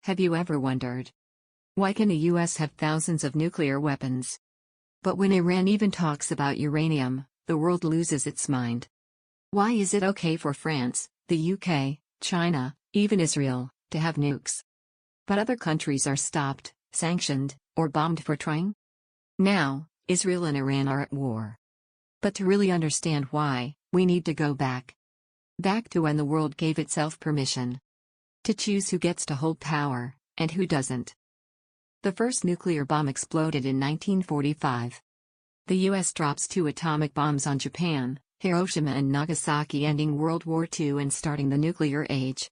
Have you ever wondered, why can the US have thousands of nuclear weapons? But when Iran even talks about uranium, the world loses its mind. Why is it okay for France, the UK, China, even Israel, to have nukes? But other countries are stopped, sanctioned, or bombed for trying? Now, Israel and Iran are at war. But to really understand why, we need to go back. Back to when the world gave itself permission to choose who gets to hold power, and who doesn't. The first nuclear bomb exploded in 1945. The US drops 2 atomic bombs on Japan, Hiroshima and Nagasaki, ending World War II and starting the nuclear age.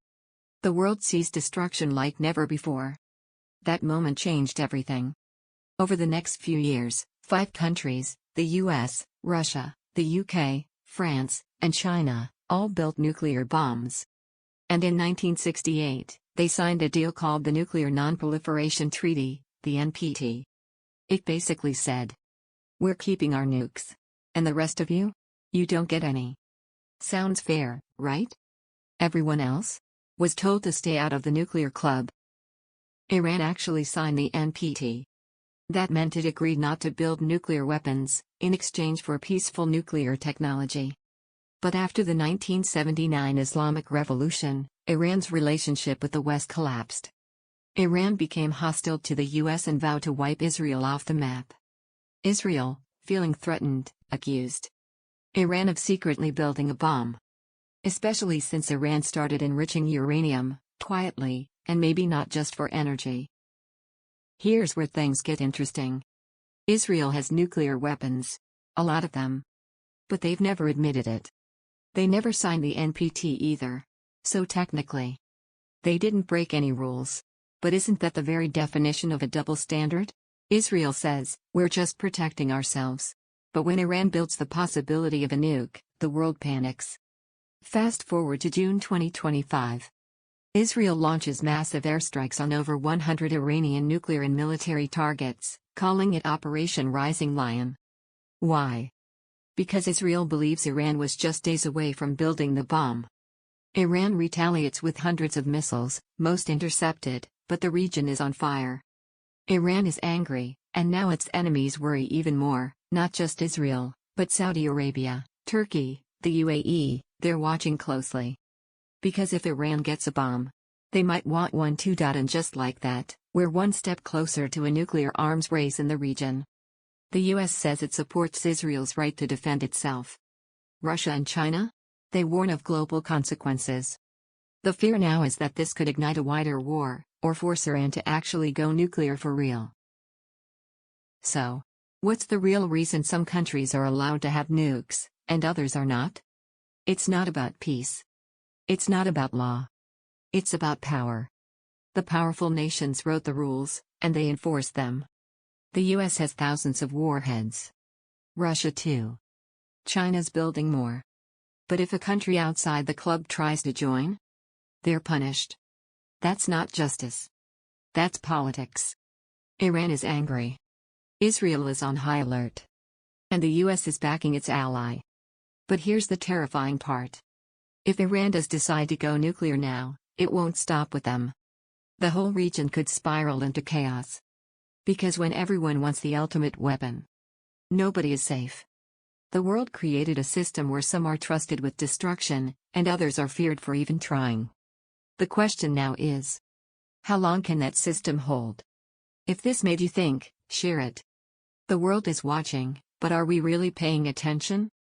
The world sees destruction like never before. That moment changed everything. Over the next few years, 5 countries, the US, Russia, the UK, France, and China, all built nuclear bombs. And in 1968, they signed a deal called the Nuclear Non-Proliferation Treaty, the NPT. It basically said, we're keeping our nukes. And the rest of you? You don't get any. Sounds fair, right? Everyone else was told to stay out of the nuclear club. Iran actually signed the NPT. That meant it agreed not to build nuclear weapons, in exchange for peaceful nuclear technology. But after the 1979 Islamic Revolution, Iran's relationship with the West collapsed. Iran became hostile to the US and vowed to wipe Israel off the map. Israel, feeling threatened, accused Iran of secretly building a bomb. Especially since Iran started enriching uranium, quietly, and maybe not just for energy. Here's where things get interesting. Israel has nuclear weapons. A lot of them. But they've never admitted it. They never signed the NPT either. So technically, they didn't break any rules. But isn't that the very definition of a double standard? Israel says, we're just protecting ourselves. But when Iran builds the possibility of a nuke, the world panics. Fast forward to June 2025. Israel launches massive airstrikes on over 100 Iranian nuclear and military targets, calling it Operation Rising Lion. Why? Because Israel believes Iran was just days away from building the bomb. Iran retaliates with hundreds of missiles, most intercepted, but the region is on fire. Iran is angry, and now its enemies worry even more, not just Israel, but Saudi Arabia, Turkey, the UAE, they're watching closely. Because if Iran gets a bomb, they might want one too. And just like that, we're one step closer to a nuclear arms race in the region. The US says it supports Israel's right to defend itself. Russia and China? They warn of global consequences. The fear now is that this could ignite a wider war, or force Iran to actually go nuclear for real. So, what's the real reason some countries are allowed to have nukes, and others are not? It's not about peace. It's not about law. It's about power. The powerful nations wrote the rules, and they enforce them. The US has thousands of warheads. Russia too. China's building more. But if a country outside the club tries to join, they're punished. That's not justice. That's politics. Iran is angry. Israel is on high alert. And the US is backing its ally. But here's the terrifying part. If Iran does decide to go nuclear now, it won't stop with them. The whole region could spiral into chaos. Because when everyone wants the ultimate weapon, nobody is safe. The world created a system where some are trusted with destruction, and others are feared for even trying. The question now is, how long can that system hold? If this made you think, share it. The world is watching, but are we really paying attention?